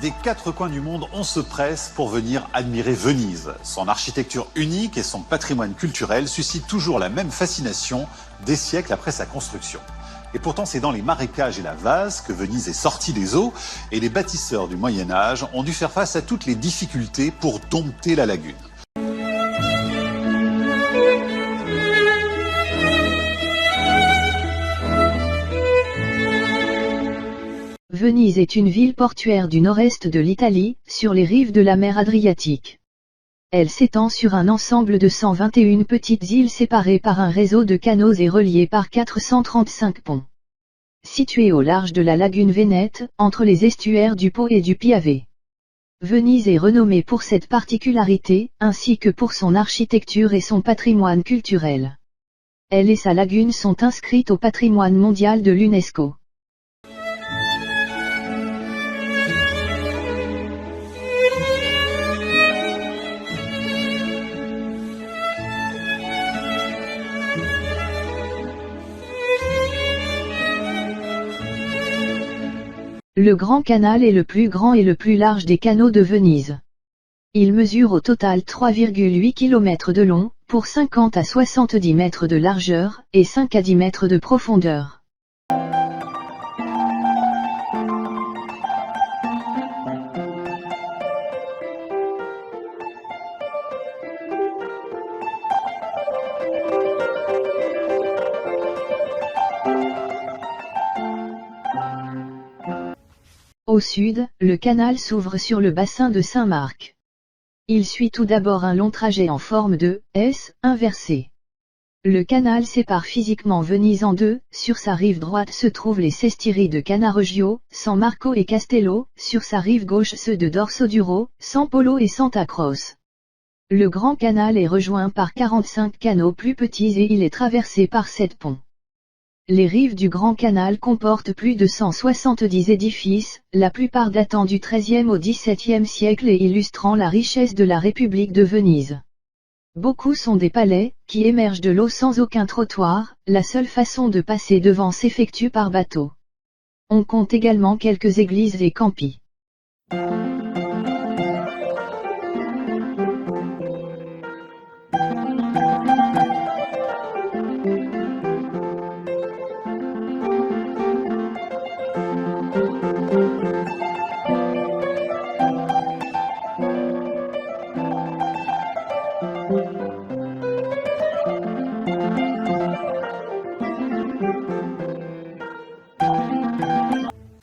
Des quatre coins du monde, on se presse pour venir admirer Venise. Son architecture unique et son patrimoine culturel suscitent toujours la même fascination des siècles après sa construction. Et pourtant, c'est dans les marécages et la vase que Venise est sortie des eaux et les bâtisseurs du Moyen-Âge ont dû faire face à toutes les difficultés pour dompter la lagune. Venise est une ville portuaire du nord-est de l'Italie, sur les rives de la mer Adriatique. Elle s'étend sur un ensemble de 121 petites îles séparées par un réseau de canaux et reliées par 435 ponts. Située au large de la lagune Vénète, entre les estuaires du Po et du Piave. Venise est renommée pour cette particularité, ainsi que pour son architecture et son patrimoine culturel. Elle et sa lagune sont inscrites au patrimoine mondial de l'UNESCO. Le Grand Canal est le plus grand et le plus large des canaux de Venise. Il mesure au total 3,8 km de long, pour 50 à 70 mètres de largeur, et 5 à 10 mètres de profondeur. Au sud, le canal s'ouvre sur le bassin de Saint-Marc. Il suit tout d'abord un long trajet en forme de S inversé. Le canal sépare physiquement Venise en deux, sur sa rive droite se trouvent les sestieri de Cannaregio, San Marco et Castello, sur sa rive gauche ceux de Dorsoduro, San Polo et Santa Croce. Le Grand Canal est rejoint par 45 canaux plus petits et il est traversé par 7 ponts. Les rives du Grand Canal comportent plus de 170 édifices, la plupart datant du XIIIe au XVIIe siècle et illustrant la richesse de la République de Venise. Beaucoup sont des palais, qui émergent de l'eau sans aucun trottoir, la seule façon de passer devant s'effectue par bateau. On compte également quelques églises et campi.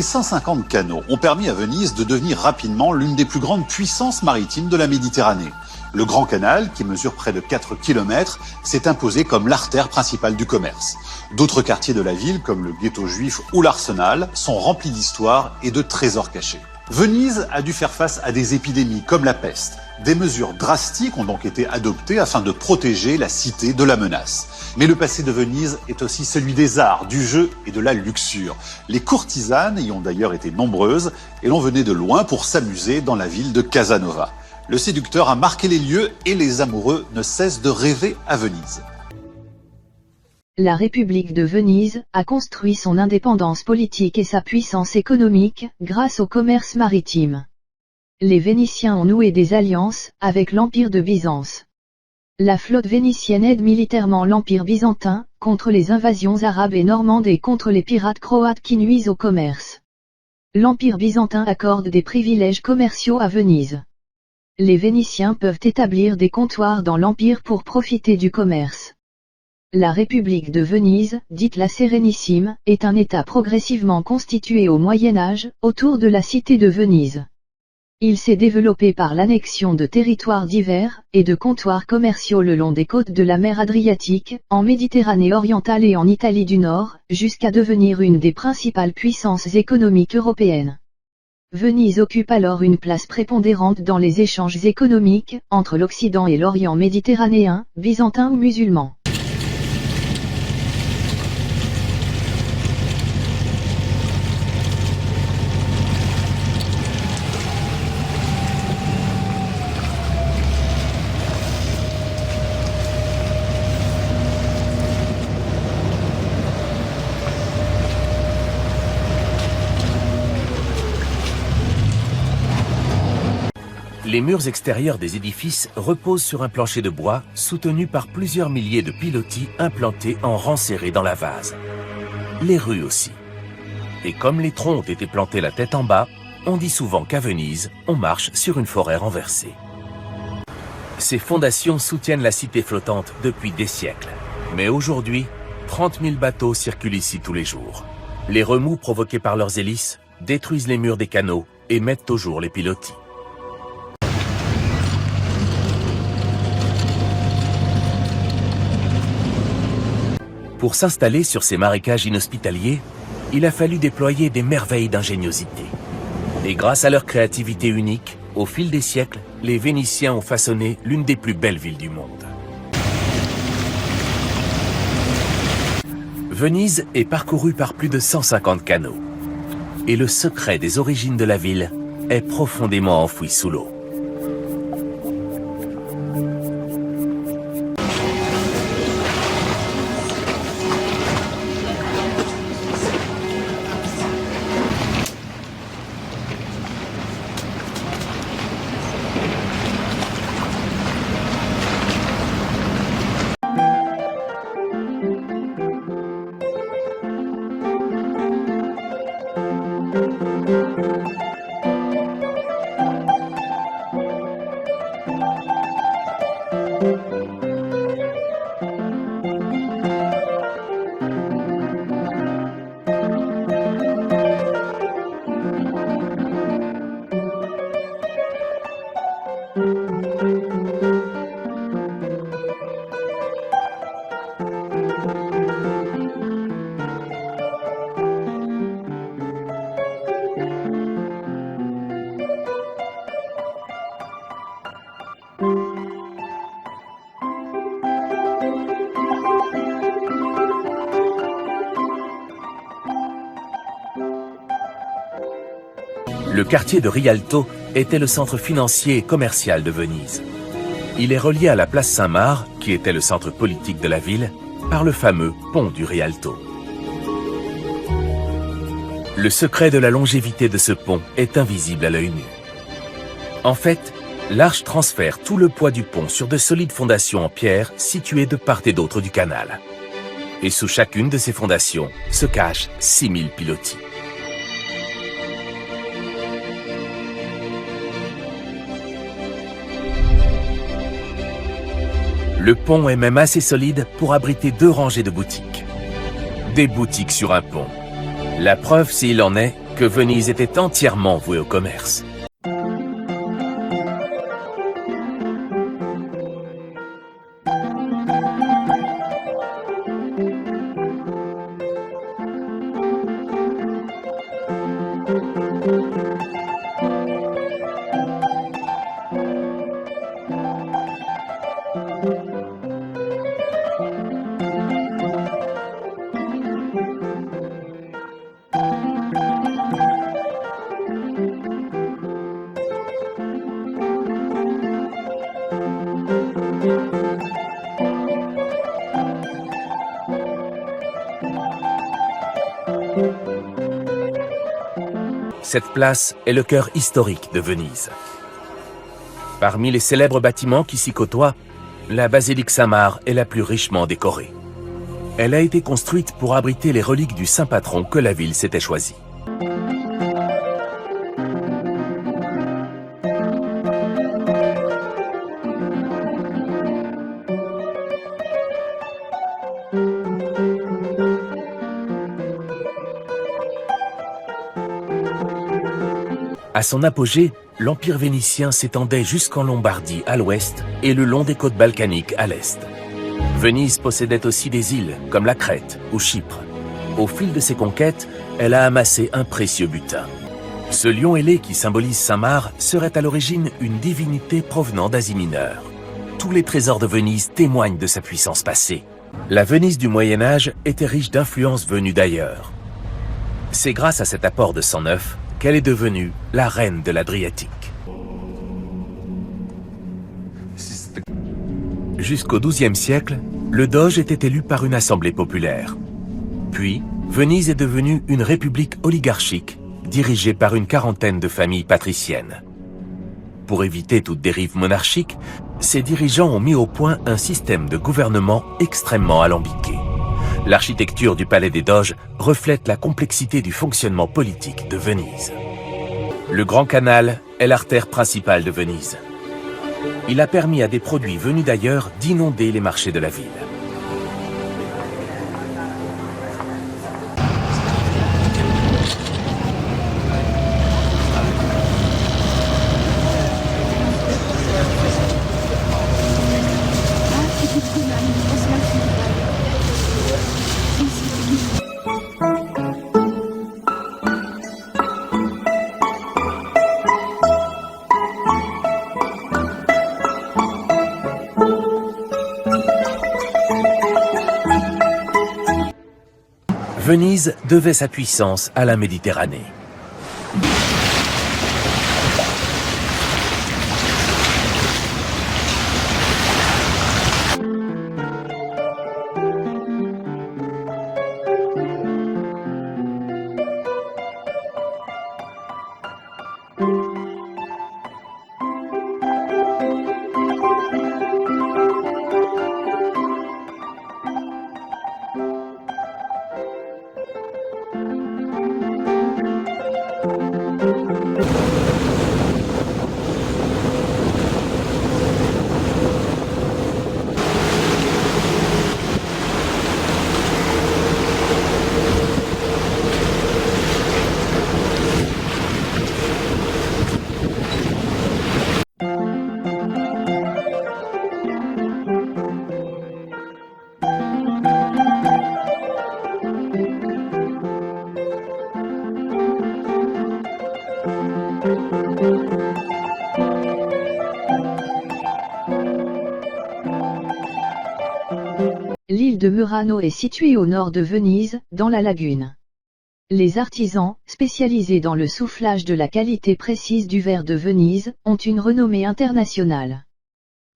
Les 150 canaux ont permis à Venise de devenir rapidement l'une des plus grandes puissances maritimes de la Méditerranée. Le Grand Canal, qui mesure près de 4 km, s'est imposé comme l'artère principale du commerce. D'autres quartiers de la ville, comme le ghetto juif ou l'Arsenal, sont remplis d'histoires et de trésors cachés. Venise a dû faire face à des épidémies comme la peste. Des mesures drastiques ont donc été adoptées afin de protéger la cité de la menace. Mais le passé de Venise est aussi celui des arts, du jeu et de la luxure. Les courtisanes y ont d'ailleurs été nombreuses et l'on venait de loin pour s'amuser dans la ville de Casanova. Le séducteur a marqué les lieux et les amoureux ne cessent de rêver à Venise. La République de Venise a construit son indépendance politique et sa puissance économique grâce au commerce maritime. Les Vénitiens ont noué des alliances avec l'Empire de Byzance. La flotte vénitienne aide militairement l'Empire byzantin contre les invasions arabes et normandes et contre les pirates croates qui nuisent au commerce. L'Empire byzantin accorde des privilèges commerciaux à Venise. Les Vénitiens peuvent établir des comptoirs dans l'Empire pour profiter du commerce. La République de Venise, dite la Sérénissime, est un État progressivement constitué au Moyen Âge, autour de la cité de Venise. Il s'est développé par l'annexion de territoires divers, et de comptoirs commerciaux le long des côtes de la mer Adriatique, en Méditerranée orientale et en Italie du Nord, jusqu'à devenir une des principales puissances économiques européennes. Venise occupe alors une place prépondérante dans les échanges économiques, entre l'Occident et l'Orient méditerranéen, byzantin ou musulman. Les murs extérieurs des édifices reposent sur un plancher de bois soutenu par plusieurs milliers de pilotis implantés en rang serré dans la vase. Les rues aussi. Et comme les troncs ont été plantés la tête en bas, on dit souvent qu'à Venise, on marche sur une forêt renversée. Ces fondations soutiennent la cité flottante depuis des siècles. Mais aujourd'hui, 30 000 bateaux circulent ici tous les jours. Les remous provoqués par leurs hélices détruisent les murs des canaux et mettent au jour les pilotis. Pour s'installer sur ces marécages inhospitaliers, il a fallu déployer des merveilles d'ingéniosité. Et grâce à leur créativité unique, au fil des siècles, les Vénitiens ont façonné l'une des plus belles villes du monde. Venise est parcourue par plus de 150 canaux. Et le secret des origines de la ville est profondément enfoui sous l'eau. Le quartier de Rialto était le centre financier et commercial de Venise. Il est relié à la place Saint-Marc, qui était le centre politique de la ville, par le fameux pont du Rialto. Le secret de la longévité de ce pont est invisible à l'œil nu. En fait, l'arche transfère tout le poids du pont sur de solides fondations en pierre situées de part et d'autre du canal. Et sous chacune de ces fondations se cachent 6000 pilotis. Le pont est même assez solide pour abriter 2 rangées de boutiques. Des boutiques sur un pont. La preuve, s'il en est, que Venise était entièrement vouée au commerce. Cette place est le cœur historique de Venise. Parmi les célèbres bâtiments qui s'y côtoient, la basilique Saint-Marc est la plus richement décorée. Elle a été construite pour abriter les reliques du saint patron que la ville s'était choisi. À son apogée, l'Empire vénitien s'étendait jusqu'en Lombardie à l'ouest et le long des côtes balkaniques à l'est. Venise possédait aussi des îles comme la Crète ou Chypre. Au fil de ses conquêtes, elle a amassé un précieux butin. Ce lion ailé qui symbolise Saint-Marc serait à l'origine une divinité provenant d'Asie mineure. Tous les trésors de Venise témoignent de sa puissance passée. La Venise du Moyen-Âge était riche d'influences venues d'ailleurs. C'est grâce à cet apport de sang neuf qu'elle est devenue la reine de l'Adriatique. Jusqu'au XIIe siècle, le doge était élu par une assemblée populaire. Puis, Venise est devenue une république oligarchique, dirigée par une quarantaine de familles patriciennes. pour éviter toute dérive monarchique, ses dirigeants ont mis au point un système de gouvernement extrêmement alambiqué. L'architecture du Palais des Doges reflète la complexité du fonctionnement politique de Venise. Le Grand Canal est l'artère principale de Venise. Il a permis à des produits venus d'ailleurs d'inonder les marchés de la ville. Venise devait sa puissance à la Méditerranée. L'île de Murano est située au nord de Venise, dans la lagune. Les artisans, spécialisés dans le soufflage de la qualité précise du verre de Venise, ont une renommée internationale.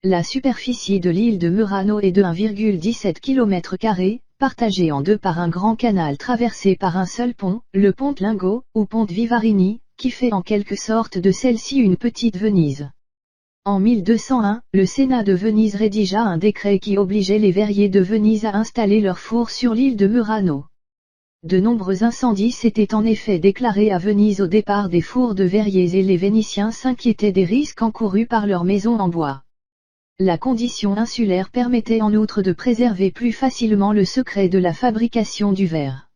La superficie de l'île de Murano est de 1,17 km², partagée en deux par un grand canal traversé par un seul pont, le Ponte Lingo, ou Ponte Vivarini, qui fait en quelque sorte de celle-ci une petite Venise. En 1201, le Sénat de Venise rédigea un décret qui obligeait les verriers de Venise à installer leurs fours sur l'île de Murano. De nombreux incendies s'étaient en effet déclarés à Venise au départ des fours de verriers et les Vénitiens s'inquiétaient des risques encourus par leurs maisons en bois. La condition insulaire permettait en outre de préserver plus facilement le secret de la fabrication du verre.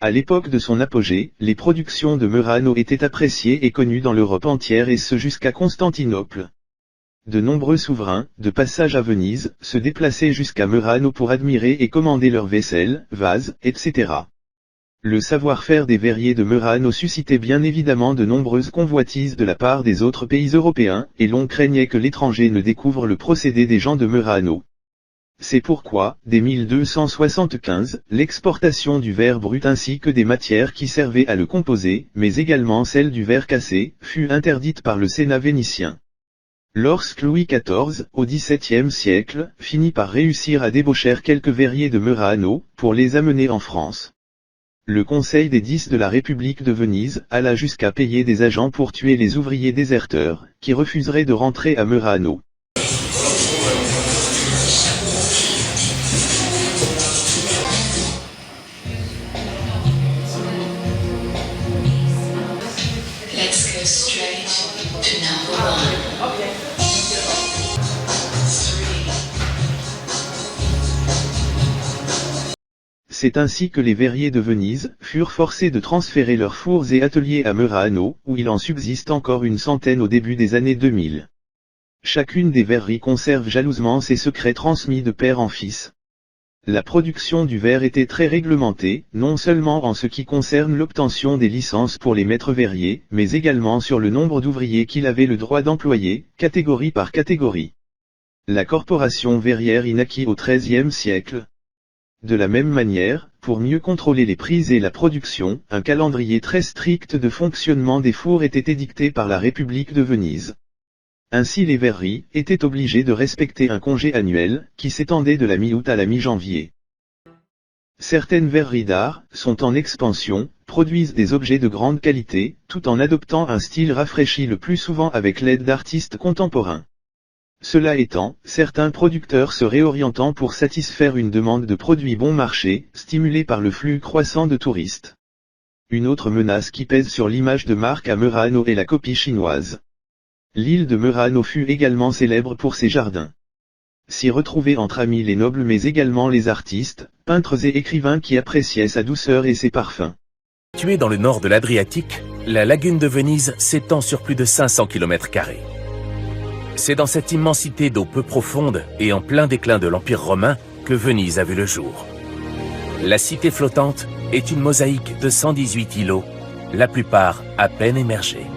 À l'époque de son apogée, les productions de Murano étaient appréciées et connues dans l'Europe entière et ce jusqu'à Constantinople. De nombreux souverains, de passage à Venise, se déplaçaient jusqu'à Murano pour admirer et commander leurs vaisselles, vases, etc. Le savoir-faire des verriers de Murano suscitait bien évidemment de nombreuses convoitises de la part des autres pays européens, et l'on craignait que l'étranger ne découvre le procédé des gens de Murano. C'est pourquoi, dès 1275, l'exportation du verre brut ainsi que des matières qui servaient à le composer, mais également celle du verre cassé, fut interdite par le Sénat vénitien. Lorsque Louis XIV, au XVIIe siècle, finit par réussir à débaucher quelques verriers de Murano, pour les amener en France. Le Conseil des 10 de la République de Venise alla jusqu'à payer des agents pour tuer les ouvriers déserteurs, qui refuseraient de rentrer à Murano. C'est ainsi que les verriers de Venise furent forcés de transférer leurs fours et ateliers à Murano, où il en subsiste encore une centaine au début des années 2000. Chacune des verreries conserve jalousement ses secrets transmis de père en fils. La production du verre était très réglementée, non seulement en ce qui concerne l'obtention des licences pour les maîtres verriers, mais également sur le nombre d'ouvriers qu'il avait le droit d'employer, catégorie par catégorie. La corporation verrière y naquit au XIIIe siècle. De la même manière, pour mieux contrôler les prix et la production, un calendrier très strict de fonctionnement des fours était édicté par la République de Venise. Ainsi les verreries étaient obligées de respecter un congé annuel, qui s'étendait de la mi-août à la mi-janvier. Certaines verreries d'art sont en expansion, produisent des objets de grande qualité, tout en adoptant un style rafraîchi le plus souvent avec l'aide d'artistes contemporains. Cela étant, certains producteurs se réorientant pour satisfaire une demande de produits bon marché, stimulée par le flux croissant de touristes. Une autre menace qui pèse sur l'image de marque à Murano est la copie chinoise. L'île de Murano fut également célèbre pour ses jardins. S'y retrouvaient entre amis les nobles mais également les artistes, peintres et écrivains qui appréciaient sa douceur et ses parfums. Située dans le nord de l'Adriatique, la lagune de Venise s'étend sur plus de 500 km². C'est dans cette immensité d'eau peu profonde et en plein déclin de l'Empire romain que Venise a vu le jour. La cité flottante est une mosaïque de 118 îlots, la plupart à peine émergés.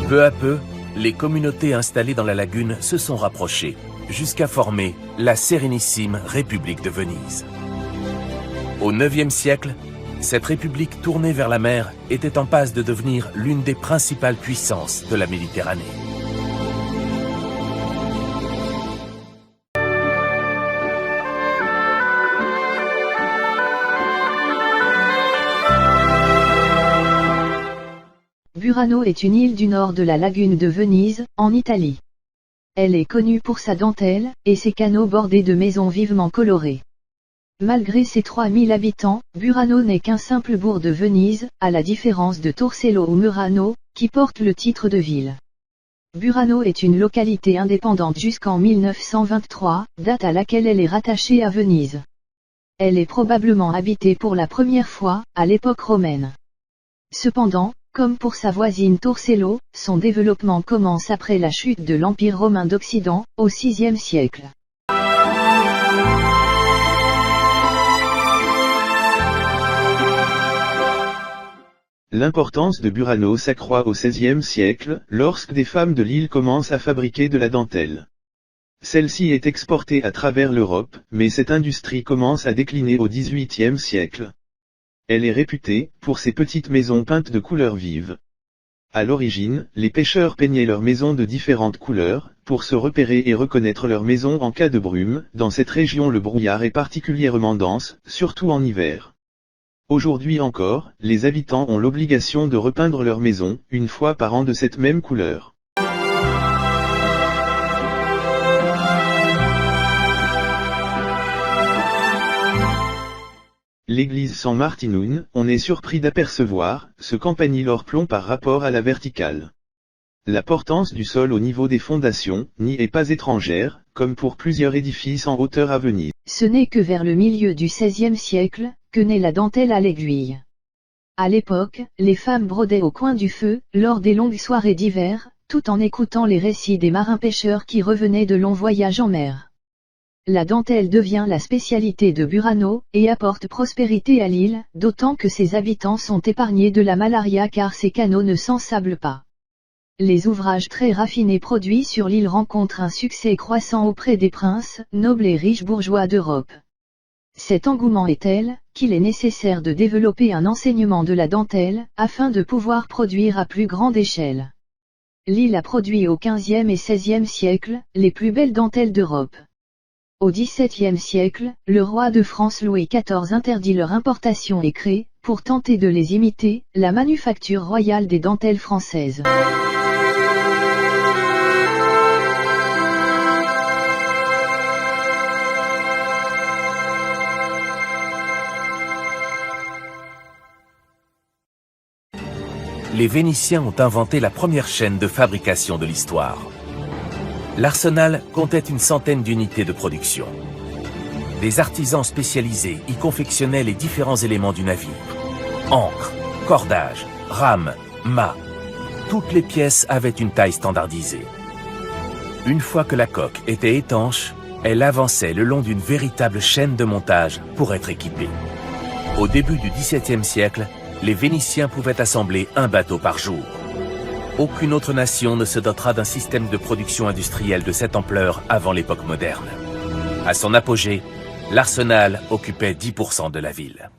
Peu à peu, les communautés installées dans la lagune se sont rapprochées, jusqu'à former la sérénissime République de Venise. Au IXe siècle, cette république tournée vers la mer était en passe de devenir l'une des principales puissances de la Méditerranée. Burano est une île du nord de la lagune de Venise, en Italie. Elle est connue pour sa dentelle, et ses canaux bordés de maisons vivement colorées. Malgré ses 3000 habitants, Burano n'est qu'un simple bourg de Venise, à la différence de Torcello ou Murano, qui portent le titre de ville. Burano est une localité indépendante jusqu'en 1923, date à laquelle elle est rattachée à Venise. Elle est probablement habitée pour la première fois, à l'époque romaine. Cependant, comme pour sa voisine Torcello, son développement commence après la chute de l'Empire romain d'Occident, au VIe siècle. L'importance de Burano s'accroît au XVIe siècle, lorsque des femmes de l'île commencent à fabriquer de la dentelle. Celle-ci est exportée à travers l'Europe, mais cette industrie commence à décliner au XVIIIe siècle. Elle est réputée pour ses petites maisons peintes de couleurs vives. À l'origine, les pêcheurs peignaient leurs maisons de différentes couleurs, pour se repérer et reconnaître leurs maisons en cas de brume. Dans cette région le brouillard est particulièrement dense, surtout en hiver. Aujourd'hui encore, les habitants ont l'obligation de repeindre leurs maisons, une fois par an de cette même couleur. L'église San Martinoun, on est surpris d'apercevoir, ce campanile plomb par rapport à la verticale. L'importance du sol au niveau des fondations, n'y est pas étrangère, comme pour plusieurs édifices en hauteur à Venise. Ce n'est que vers le milieu du XVIe siècle, que naît la dentelle à l'aiguille. À l'époque, les femmes brodaient au coin du feu, lors des longues soirées d'hiver, tout en écoutant les récits des marins pêcheurs qui revenaient de longs voyages en mer. La dentelle devient la spécialité de Burano, et apporte prospérité à l'île, d'autant que ses habitants sont épargnés de la malaria car ses canaux ne s'ensablent pas. Les ouvrages très raffinés produits sur l'île rencontrent un succès croissant auprès des princes, nobles et riches bourgeois d'Europe. Cet engouement est tel, qu'il est nécessaire de développer un enseignement de la dentelle, afin de pouvoir produire à plus grande échelle. L'île a produit au XVe et XVIe siècle, les plus belles dentelles d'Europe. Au XVIIe siècle, le roi de France Louis XIV interdit leur importation et crée, pour tenter de les imiter, la manufacture royale des dentelles françaises. Les Vénitiens ont inventé la première chaîne de fabrication de l'histoire. L'arsenal comptait une centaine d'unités de production. Des artisans spécialisés y confectionnaient les différents éléments du navire. Ancre, cordage, rames, mâts. Toutes les pièces avaient une taille standardisée. Une fois que la coque était étanche, Elle avançait le long d'une véritable chaîne de montage pour être équipée. Au début du XVIIe siècle, les Vénitiens pouvaient assembler un bateau par jour. Aucune autre nation ne se dotera d'un système de production industrielle de cette ampleur avant l'époque moderne. À son apogée, l'arsenal occupait 10% de la ville.